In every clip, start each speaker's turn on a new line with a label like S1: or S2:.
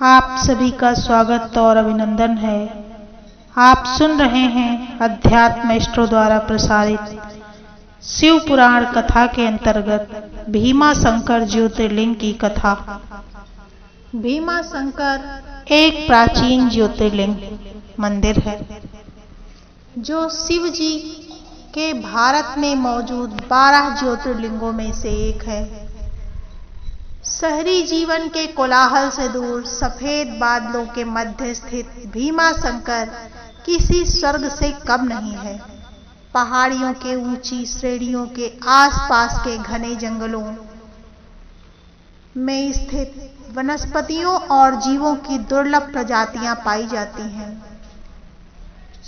S1: आप सभी का स्वागत और अभिनंदन है। आप सुन रहे हैं अध्यात्म मास्टरों द्वारा प्रसारित शिव पुराण कथा के अंतर्गत भीमा शंकर ज्योतिर्लिंग की कथा। भीमा शंकर एक प्राचीन ज्योतिर्लिंग मंदिर है जो शिव जी के भारत में मौजूद 12 ज्योतिर्लिंगों में से एक है। शहरी जीवन के कोलाहल से दूर सफेद बादलों के मध्य स्थित भीमा शंकर किसी स्वर्ग से कम नहीं है। पहाड़ियों के ऊंची श्रेणियों के आसपास के घने जंगलों में स्थित वनस्पतियों और जीवों की दुर्लभ प्रजातियां पाई जाती हैं।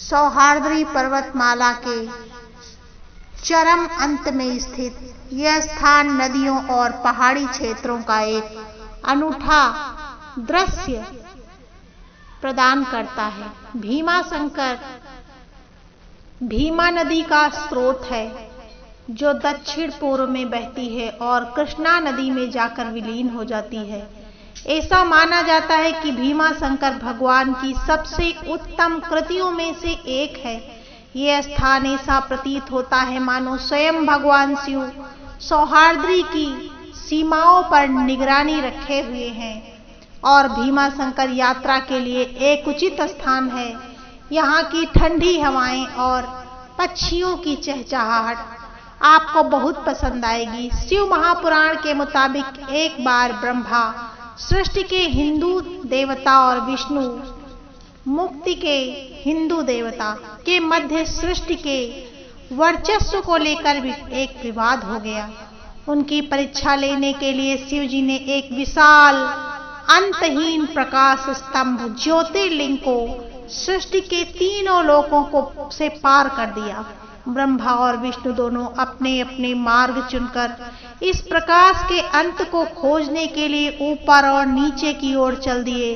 S1: सौहार्द्री पर्वतमाला के चरम अंत में स्थित यह स्थान नदियों और पहाड़ी क्षेत्रों का एक अनूठा दृश्य प्रदान करता है। भीमा शंकर भीमा नदी का स्रोत है जो दक्षिण पूर्व में बहती है और कृष्णा नदी में जाकर विलीन हो जाती है। ऐसा माना जाता है कि भीमा शंकर भगवान की सबसे उत्तम कृतियों में से एक है। यह स्थान ऐसा प्रतीत होता है मानो स्वयं भगवान शिव सौहार्द्री की सीमाओं पर निगरानी रखे हुए हैं और भीमा शंकर यात्रा के लिए एक उचित स्थान है। यहाँ की ठंडी हवाएं और पक्षियों की चहचहाहट आपको बहुत पसंद आएगी। शिव महापुराण के मुताबिक एक बार ब्रह्मा सृष्टि के हिंदू देवता और विष्णु मुक्ति के हिंदू देवता के मध्य सृष्टि के वर्चस्व को लेकर भी एक विवाद हो गया। उनकी परीक्षा लेने के लिए शिव जी ने एक विशाल अंतहीन प्रकाश स्तंभ ज्योतिर्लिंग को सृष्टि के तीनों लोकों को से पार कर दिया। ब्रह्मा और विष्णु दोनों अपने अपने मार्ग चुनकर इस प्रकाश के अंत को खोजने के लिए ऊपर और नीचे की ओर चल दिए।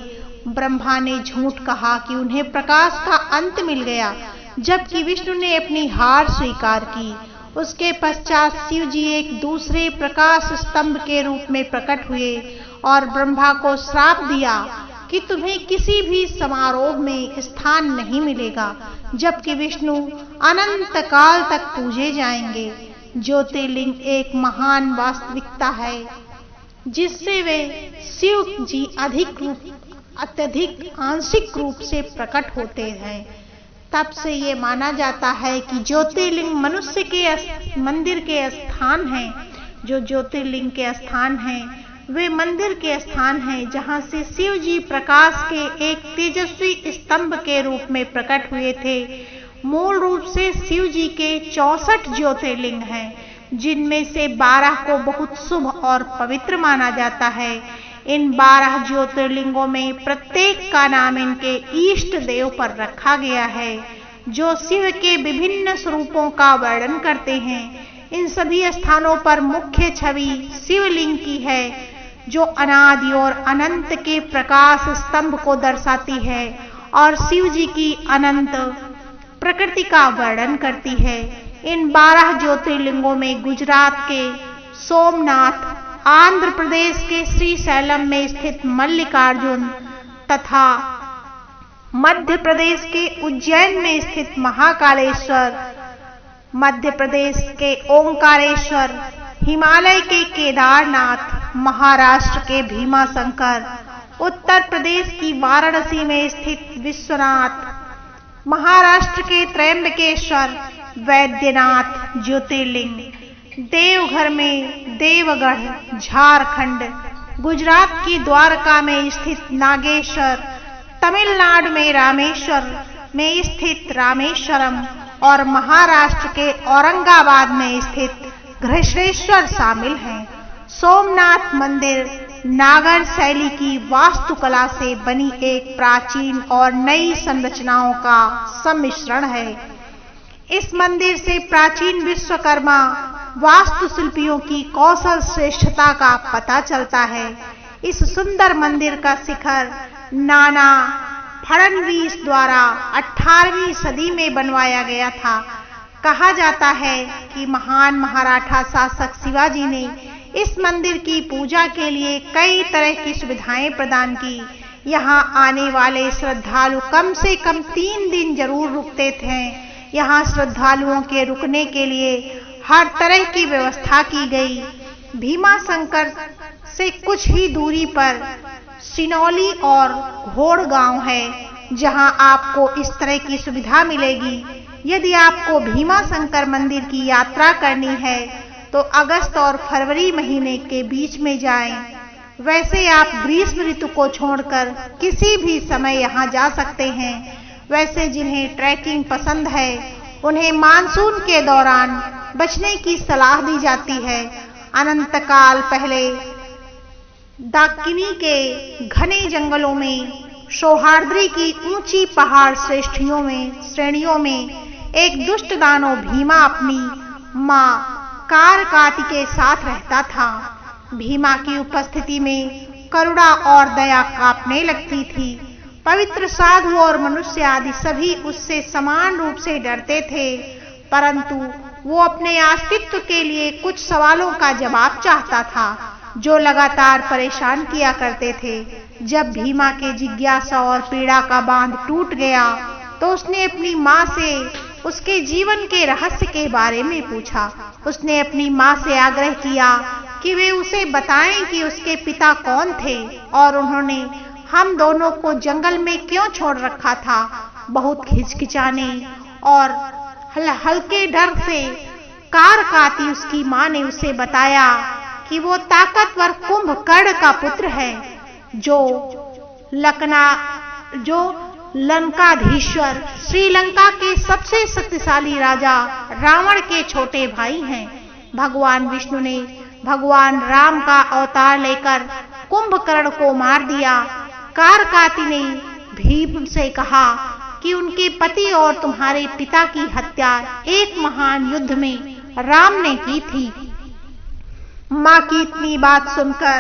S1: ब्रह्मा ने झूठ कहा कि उन्हें प्रकाश का अंत मिल गया, जबकि विष्णु ने अपनी हार स्वीकार की। उसके पश्चात शिव जी एक दूसरे प्रकाश स्तंभ के रूप में प्रकट हुए और ब्रह्मा को श्राप दिया कि तुम्हें किसी भी समारोह में स्थान नहीं मिलेगा, जबकि विष्णु अनंत काल तक पूजे जाएंगे। ज्योतिर्लिंग एक महान वास्तविकता है जिससे वे शिव जी अत्यधिक आंशिक रूप से प्रकट होते हैं। तब से ये माना जाता है कि ज्योतिर्लिंग मनुष्य के मंदिर के स्थान हैं। जो ज्योतिर्लिंग के स्थान हैं वे मंदिर के स्थान हैं जहां से शिव जी प्रकाश के एक तेजस्वी स्तंभ के रूप में प्रकट हुए थे। मूल रूप से शिव जी के 64 ज्योतिर्लिंग हैं, जिनमें से 12 को बहुत शुभ और पवित्र माना जाता है। इन 12 ज्योतिर्लिंगों में प्रत्येक का नाम इनके इष्ट देव पर रखा गया है, जो शिव के विभिन्न स्वरूपों का वर्णन करते हैं। इन सभी स्थानों पर मुख्य छवि शिवलिंग की है, जो अनादि और अनंत के प्रकाश स्तंभ को दर्शाती है और शिव जी की अनंत प्रकृति का वर्णन करती है। इन 12 ज्योतिर्लिंगों में गुजरात के सोमनाथ, आंध्र प्रदेश के श्रीशैलम में स्थित मल्लिकार्जुन तथा मध्य प्रदेश के उज्जैन में स्थित महाकालेश्वर, मध्य प्रदेश के ओंकारेश्वर, हिमालय के केदारनाथ, महाराष्ट्र के भीमा शंकर, उत्तर प्रदेश की वाराणसी में स्थित विश्वनाथ, महाराष्ट्र के त्र्यंबकेश्वर, वैद्यनाथ ज्योतिर्लिंग, देवघर में देवगढ़ झारखंड, गुजरात की द्वारका में स्थित नागेश्वर, तमिलनाडु में रामेश्वर में स्थित रामेश्वरम और महाराष्ट्र के औरंगाबाद में स्थित घृष्णेश्वर शामिल हैं। सोमनाथ मंदिर नागर शैली की वास्तुकला से बनी एक प्राचीन और नई संरचनाओं का सम्मिश्रण है। इस मंदिर से प्राचीन विश्वकर्मा वास्तुशिल्पियों की कौशल श्रेष्ठता का पता चलता है। इस सुंदर मंदिर का शिखर नाना फड़नवीस द्वारा 18वीं सदी में बनवाया गया था। कहा जाता है कि महान मराठा शासक शिवाजी ने इस मंदिर की पूजा के लिए कई तरह की सुविधाएं प्रदान की। यहाँ आने वाले श्रद्धालु कम से कम 3 दिन जरूर रुकते थे। यहाँ श्रद्धालुओं के रुकने के लिए हर तरह की व्यवस्था की गई। भीमाशंकर से कुछ ही दूरी पर सिनौली और घोड़ गांव है, जहां आपको इस तरह की सुविधा मिलेगी। यदि आपको भीमाशंकर मंदिर की यात्रा करनी है तो अगस्त और फरवरी महीने के बीच में जाएं। वैसे आप ग्रीष्म ऋतु को छोड़कर किसी भी समय यहाँ जा सकते हैं। वैसे जिन्हें ट्रैकिंग पसंद है उन्हें मानसून के दौरान बचने की सलाह दी जाती है। अनंत काल पहले दाकिनी के घने जंगलों में सौहार्द्री की ऊंची पहाड़ श्रेणियों में एक दुष्ट दानव भीमा अपनी मां कारकाति के साथ रहता था। भीमा की उपस्थिति में करुणा और दया कांपने लगती थी। पवित्र साधु और मनुष्य आदि सभी उससे समान रूप से डरते थे, परंतु वो अपने अस्तित्व के लिए कुछ सवालों का जवाब चाहता था जो लगातार परेशान किया करते थे। जब भीमा के जिज्ञासा और पीड़ा का बांध टूट गया तो उसने अपनी मां से उसके जीवन के रहस्य के बारे में पूछा। उसने अपनी मां से आग्रह किया कि वे उसे बताएं कि उसके पिता कौन थे और उन्होंने हम दोनों को जंगल में क्यों छोड़ रखा था। बहुत हिचकिचाने और हल्के डर से कारकाति उसकी मां ने उसे बताया कि वो ताकतवर कुंभकर्ण का पुत्र है, जो लंकाधीश्वर श्रीलंका के सबसे शक्तिशाली राजा रावण के छोटे भाई हैं। भगवान विष्णु ने भगवान राम का अवतार लेकर कुंभकर्ण को मार दिया। कारकाति ने भीम से कहा कि उनके पति और तुम्हारे पिता की हत्या एक महान युद्ध में राम ने की थी। मां की इतनी बात सुनकर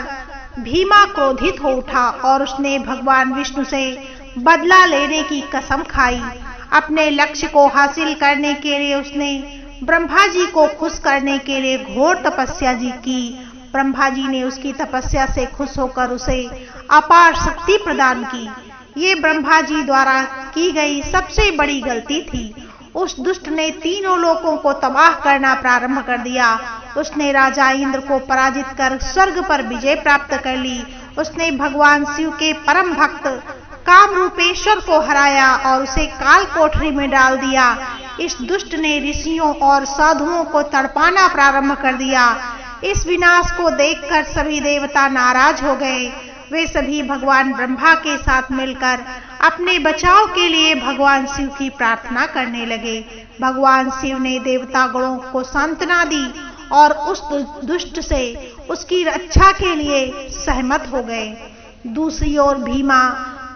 S1: भीमा क्रोधित हो उठा और उसने भगवान विष्णु से बदला लेने की कसम खाई। अपने लक्ष्य को हासिल करने के लिए उसने ब्रह्मा जी को खुश करने के लिए घोर तपस्या की। ब्रह्मा जी ने उसकी तपस्या से खुश होकर उसे अपार शक्ति प्रदान की। ये ब्रह्मा जी द्वारा की गई सबसे बड़ी गलती थी। उस दुष्ट ने तीनों लोकों को तबाह करना प्रारंभ कर दिया। उसने राजा इंद्र को पराजित कर स्वर्ग पर विजय प्राप्त कर ली। उसने भगवान शिव के परम भक्त कामरूपेश्वर को हराया और उसे काल कोठरी में डाल दिया। इस दुष्ट ने ऋषियों और साधुओं को तड़पाना प्रारंभ कर दिया। इस विनाश को देखकर सभी देवता नाराज हो गए। वे सभी भगवान ब्रह्मा के साथ मिलकर अपने बचाव के लिए भगवान शिव की प्रार्थना करने लगे। भगवान शिव ने देवता गणों को सांत्वना दी और उस दुष्ट से उसकी रक्षा के लिए सहमत हो गए। दूसरी ओर भीमा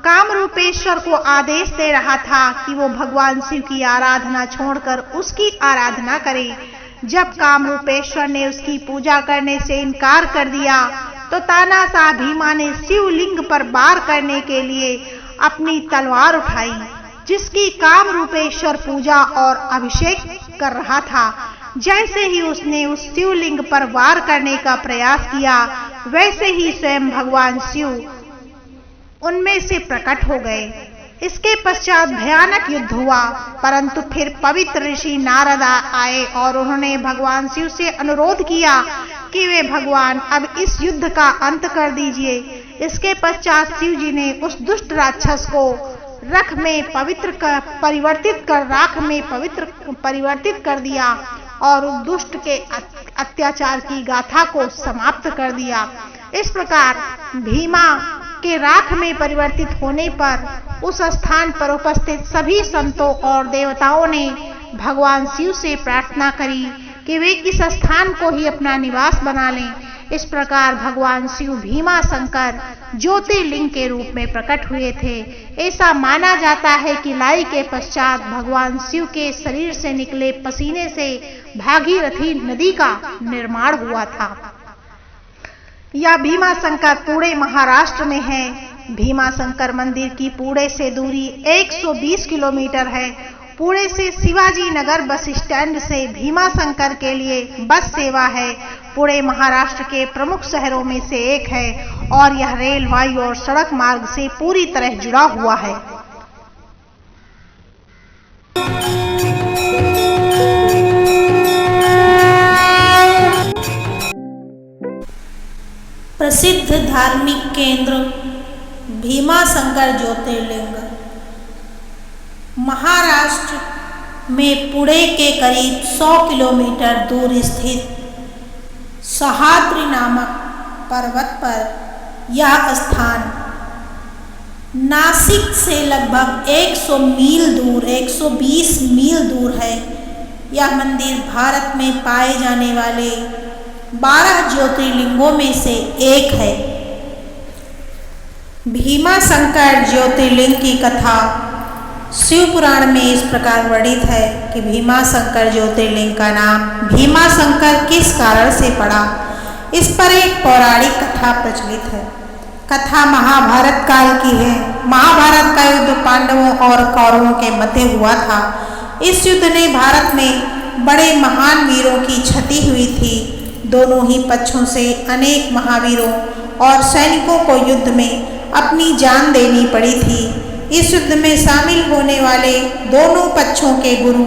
S1: कामरूपेश्वर को आदेश दे रहा था कि वो भगवान शिव की आराधना छोड़कर उसकी आराधना करे। जब कामरूपेश्वर ने उसकी पूजा करने से इनकार कर दिया तो तानाशाह भीमा ने शिवलिंग पर वार करने के लिए अपनी तलवार उठाई, जिसकी कामरूपेश्वर पूजा और अभिषेक कर रहा था। जैसे ही उसने उस शिवलिंग पर वार करने का प्रयास किया, वैसे ही स्वयं भगवान शिव उनमें से प्रकट हो गए। इसके पश्चात भयानक युद्ध हुआ, परंतु फिर पवित्र ऋषि नारद आए और उन्होंने भगवान शिव से अनुरोध किया कि वे भगवान अब इस युद्ध का अंत कर दीजिए। इसके पश्चात शिव जी ने उस दुष्ट राक्षस को राख में परिवर्तित कर दिया और उस दुष्ट के अत्याचार की गाथा को समाप्त कर दिया। इस प्रकार भीमा के राख में परिवर्तित होने पर उस स्थान पर उपस्थित सभी संतों और देवताओं ने भगवान शिव से प्रार्थना करी कि वे इस स्थान को ही अपना निवास बना लें। इस प्रकार भगवान शिव भीमाशंकर ज्योतिर्लिंग के रूप में प्रकट हुए थे। ऐसा माना जाता है कि लाई के पश्चात भगवान शिव के शरीर से निकले पसीने से भागीरथी नदी का निर्माण हुआ था। यह भीमाशंकर पुणे महाराष्ट्र में है। भीमाशंकर मंदिर की पुणे से दूरी 120 किलोमीटर है। पुणे से शिवाजी नगर बस स्टैंड से भीमा शंकर के लिए बस सेवा है। पुणे महाराष्ट्र के प्रमुख शहरों में से एक है और यह रेल, वायु और सड़क मार्ग से पूरी तरह जुड़ा हुआ है।
S2: प्रसिद्ध धार्मिक केंद्र भीमा शंकर ज्योतिर्लिंग महाराष्ट्र में पुणे के करीब 100 किलोमीटर दूर स्थित सह्याद्री नामक पर्वत पर यह स्थान नासिक से लगभग 100 मील दूर 120 मील दूर है। यह मंदिर भारत में पाए जाने वाले 12 ज्योतिर्लिंगों में से एक है। भीमा शंकर ज्योतिर्लिंग की कथा शिव पुराण में इस प्रकार वर्णित है कि भीमा शंकर ज्योतिर्लिंग का नाम भीमा शंकर किस कारण से पड़ा। इस पर एक पौराणिक कथा प्रचलित है। कथा महाभारत काल की है। महाभारत का युद्ध पांडवों और कौरवों के मध्य हुआ था। इस युद्ध ने भारत में बड़े महान वीरों की क्षति हुई थी। दोनों ही पक्षों से अनेक महावीरों और सैनिकों को युद्ध में अपनी जान देनी पड़ी थी। इस युद्ध में शामिल होने वाले दोनों पक्षों के गुरु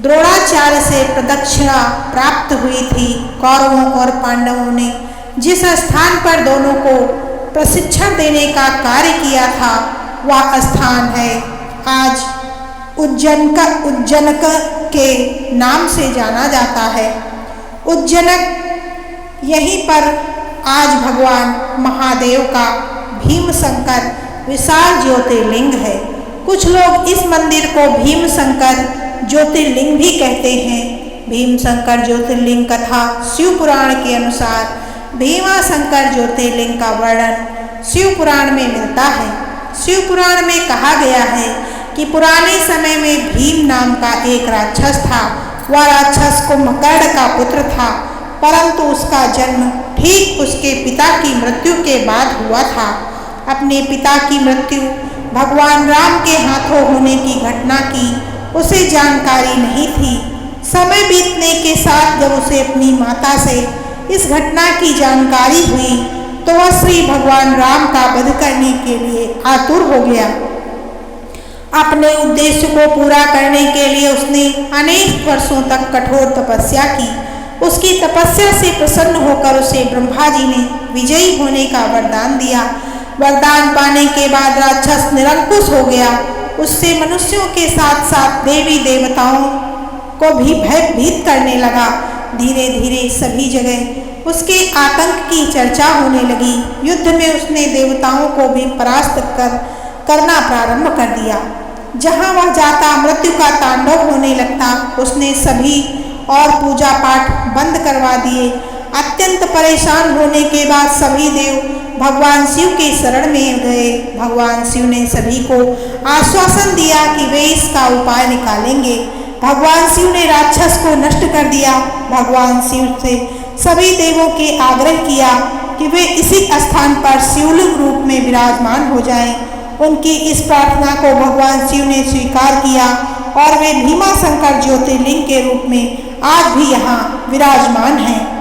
S2: द्रोणाचार्य से प्रदक्षिणा प्राप्त हुई थी। कौरवों और पांडवों ने जिस स्थान पर दोनों को प्रशिक्षण देने का कार्य किया था वह स्थान है आज उज्जनक के नाम से जाना जाता है। उज्जनक यहीं पर आज भगवान महादेव का भीम शंकर विशाल ज्योतिर्लिंग है। कुछ लोग इस मंदिर को भीम शंकर ज्योतिर्लिंग भी कहते हैं। भीम शंकर ज्योतिर्लिंग कथा शिव पुराण के अनुसार भीमा शंकर ज्योतिर्लिंग का वर्णन शिव पुराण में मिलता है। शिव पुराण में कहा गया है कि पुराने समय में भीम नाम का एक राक्षस था। वह राक्षस कुंभकर्ण का पुत्र था, परंतु उसका जन्म ठीक उसके पिता की मृत्यु के बाद हुआ था। अपने पिता की मृत्यु भगवान राम के हाथों होने की घटना की उसे जानकारी नहीं थी। समय बीतने के साथ जब उसे अपनी माता से इस घटना की जानकारी हुई तो वह श्री भगवान राम का वध करने के लिए आतुर हो गया। अपने उद्देश्य को पूरा करने के लिए उसने अनेक वर्षों तक कठोर तपस्या की। उसकी तपस्या से प्रसन्न होकर उसे ब्रह्मा जी ने विजयी होने का वरदान दिया। वरदान पाने के बाद राक्षस निरंकुश हो गया। उससे मनुष्यों के साथ साथ देवी देवताओं को भी भयभीत करने लगा। धीरे धीरे सभी जगह उसके आतंक की चर्चा होने लगी। युद्ध में उसने देवताओं को भी परास्त करना प्रारंभ कर दिया। जहां वह जाता मृत्यु का तांडव होने लगता। उसने सभी और पूजा पाठ बंद करवा दिए। अत्यंत परेशान होने के बाद सभी देव भगवान शिव के शरण में गए। भगवान शिव ने सभी को आश्वासन दिया कि वे इसका उपाय निकालेंगे। भगवान शिव ने राक्षस को नष्ट कर दिया। भगवान शिव से सभी देवों के आग्रह किया कि वे इसी स्थान पर शिवलिंग रूप में विराजमान हो जाएं। उनकी इस प्रार्थना को भगवान शिव ने स्वीकार किया और वे भीमा शंकर ज्योतिर्लिंग के रूप में आज भी यहाँ विराजमान हैं।